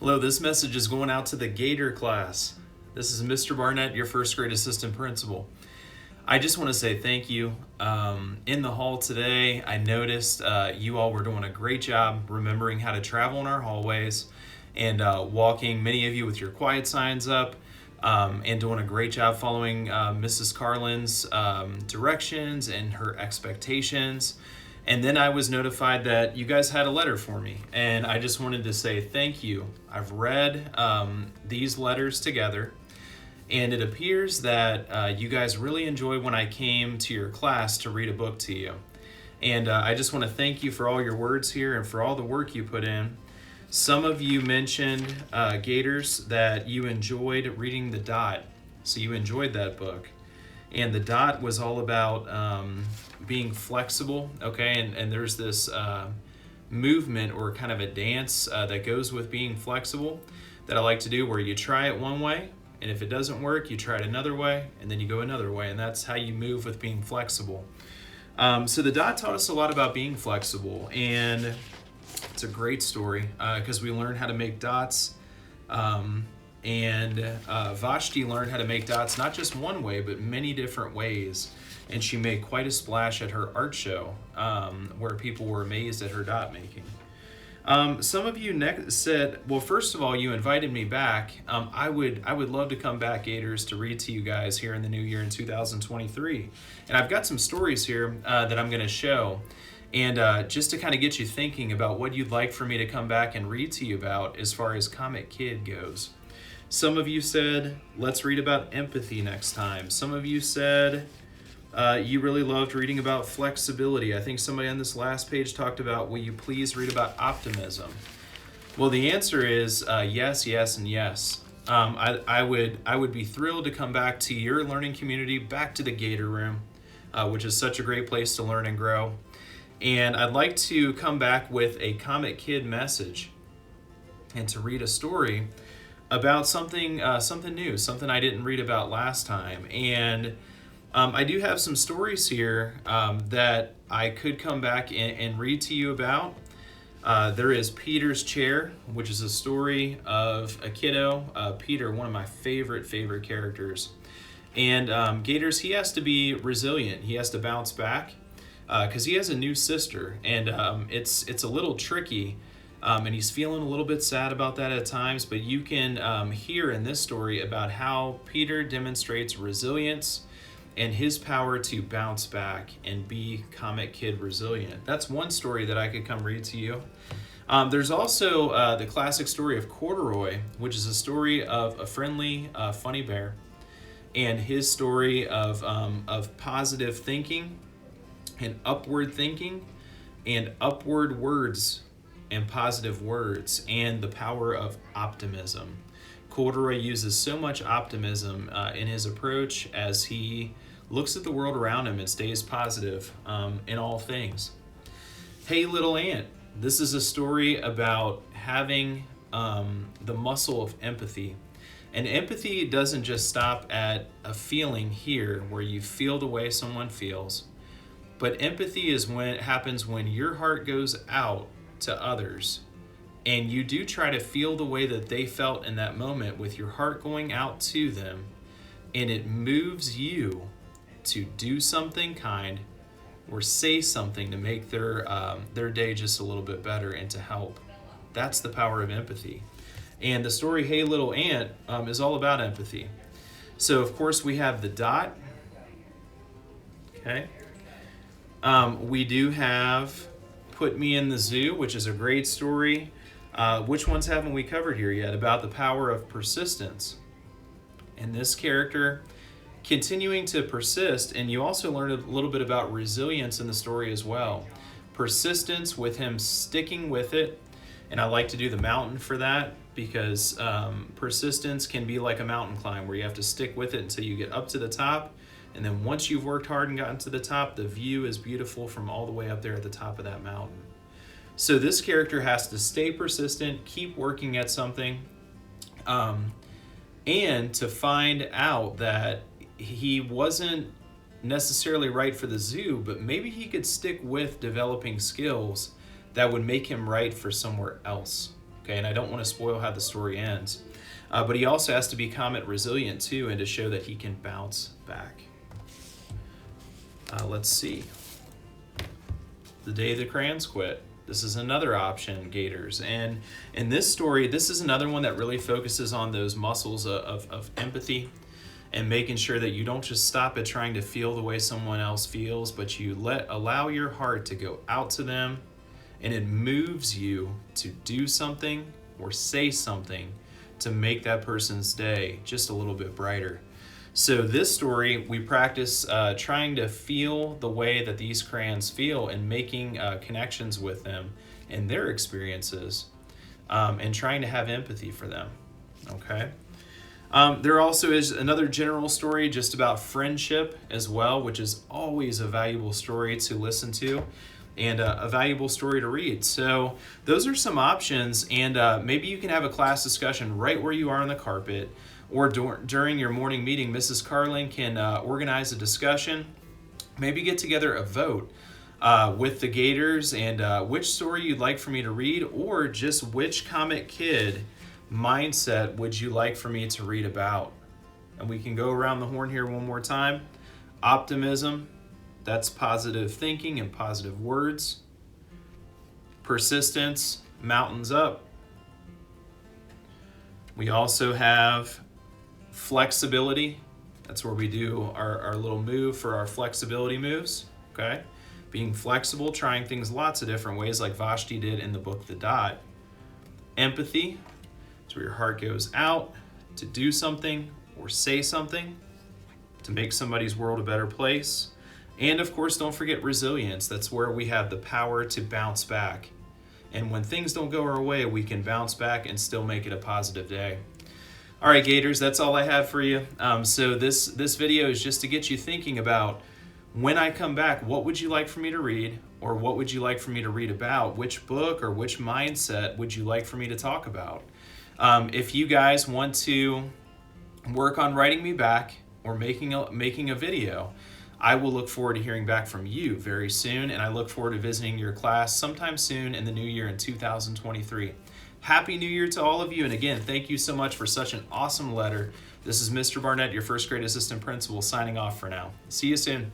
Hello, this message is going out to the Gator class. This is Mr. Barnett, your first grade assistant principal. I just want to say thank you. In the hall today, I noticed you all were doing a great job remembering how to travel in our hallways and walking, many of you with your quiet signs up, and doing a great job following Mrs. Carlin's directions and her expectations. And then I was notified that you guys had a letter for me, and I just wanted to say thank you. I've read these letters together, and it appears that you guys really enjoyed when I came to your class to read a book to you. And I just want to thank you for all your words here and for all the work you put in. Some of you mentioned, Gators, that you enjoyed reading The Dot, so you enjoyed that book. And The Dot was all about being flexible, okay? And there's this movement or kind of a dance that goes with being flexible that I like to do, where you try it one way, and if it doesn't work, you try it another way, and then you go another way, and that's how you move with being flexible. So The Dot taught us a lot about being flexible, and it's a great story because we learned how to make dots. And Vashti learned how to make dots not just one way, but many different ways. And she made quite a splash at her art show where people were amazed at her dot making. Some of you said, well, first of all, you invited me back. I would love to come back, Gators, to read to you guys here in the new year in 2023. And I've got some stories here that I'm going to show. And just to kind of get you thinking about what you'd like for me to come back and read to you about as far as Comic Kid goes. Some of you said, let's read about empathy next time. Some of you said you really loved reading about flexibility. I think somebody on this last page talked about, will you please read about optimism? Well, the answer is yes, yes, and yes. I would be thrilled to come back to your learning community, back to the Gator Room, which is such a great place to learn and grow. And I'd like to come back with a Comic Kid message and to read a story about something new, something I didn't read about last time. And I do have some stories here that I could come back and read to you about. There is Peter's Chair, which is a story of a kiddo. Peter, one of my favorite characters. And Gators, he has to be resilient. He has to bounce back because he has a new sister. And it's a little tricky. And he's feeling a little bit sad about that at times, but you can hear in this story about how Peter demonstrates resilience and his power to bounce back and be Comic Kid resilient. That's one story that I could come read to you. There's also the classic story of Corduroy, which is a story of a friendly, funny bear, and his story of positive thinking and upward words and positive words, and the power of optimism. Corduroy uses so much optimism in his approach as he looks at the world around him and stays positive in all things. Hey Little Ant, this is a story about having the muscle of empathy. And empathy doesn't just stop at a feeling here where you feel the way someone feels, but empathy is when it happens when your heart goes out to others, and you do try to feel the way that they felt in that moment with your heart going out to them, and it moves you to do something kind or say something to make their day just a little bit better and to help. That's the power of empathy. And the story Hey Little Ant is all about empathy. So of course we have the dot. Okay. We do have Put Me in the Zoo, which is a great story. Which ones haven't we covered here yet? About the power of persistence. And this character continuing to persist, and you also learn a little bit about resilience in the story as well. Persistence with him sticking with it, and I like to do the mountain for that because persistence can be like a mountain climb where you have to stick with it until you get up to the top. And then once you've worked hard and gotten to the top, the view is beautiful from all the way up there at the top of that mountain. So this character has to stay persistent, keep working at something, and to find out that he wasn't necessarily right for the zoo, but maybe he could stick with developing skills that would make him right for somewhere else. Okay, and I don't want to spoil how the story ends. But he also has to be comet resilient too, and to show that he can bounce back. Let's see. The Day the Crayons Quit. This is another option, Gators. And in this story, this is another one that really focuses on those muscles of empathy and making sure that you don't just stop at trying to feel the way someone else feels, but you allow your heart to go out to them, and it moves you to do something or say something to make that person's day just a little bit brighter. So this story, we practice trying to feel the way that these crayons feel and making connections with them and their experiences, and trying to have empathy for them, okay? There also is another general story just about friendship as well, which is always a valuable story to listen to and a valuable story to read. So those are some options, and maybe you can have a class discussion right where you are on the carpet, or during your morning meeting. Mrs. Carling can organize a discussion, maybe get together a vote with the Gators and which story you'd like for me to read, or just which comic kid mindset would you like for me to read about. And we can go around the horn here one more time. Optimism, that's positive thinking and positive words. Persistence, mountains up. We also have flexibility. That's where we do our little move for our flexibility moves, okay? Being flexible, trying things lots of different ways like Vashti did in the book The Dot. Empathy, it's where your heart goes out to do something or say something to make somebody's world a better place. And of course, don't forget resilience. That's where we have the power to bounce back. And when things don't go our way, we can bounce back and still make it a positive day. All right, Gators, that's all I have for you. So this video is just to get you thinking about, when I come back, what would you like for me to read, or what would you like for me to read about? Which book or which mindset would you like for me to talk about? If you guys want to work on writing me back or making a video, I will look forward to hearing back from you very soon, and I look forward to visiting your class sometime soon in the new year in 2023. Happy New Year to all of you, and again, thank you so much for such an awesome letter. This is Mr. Barnett, your first grade assistant principal, signing off for now. See you soon.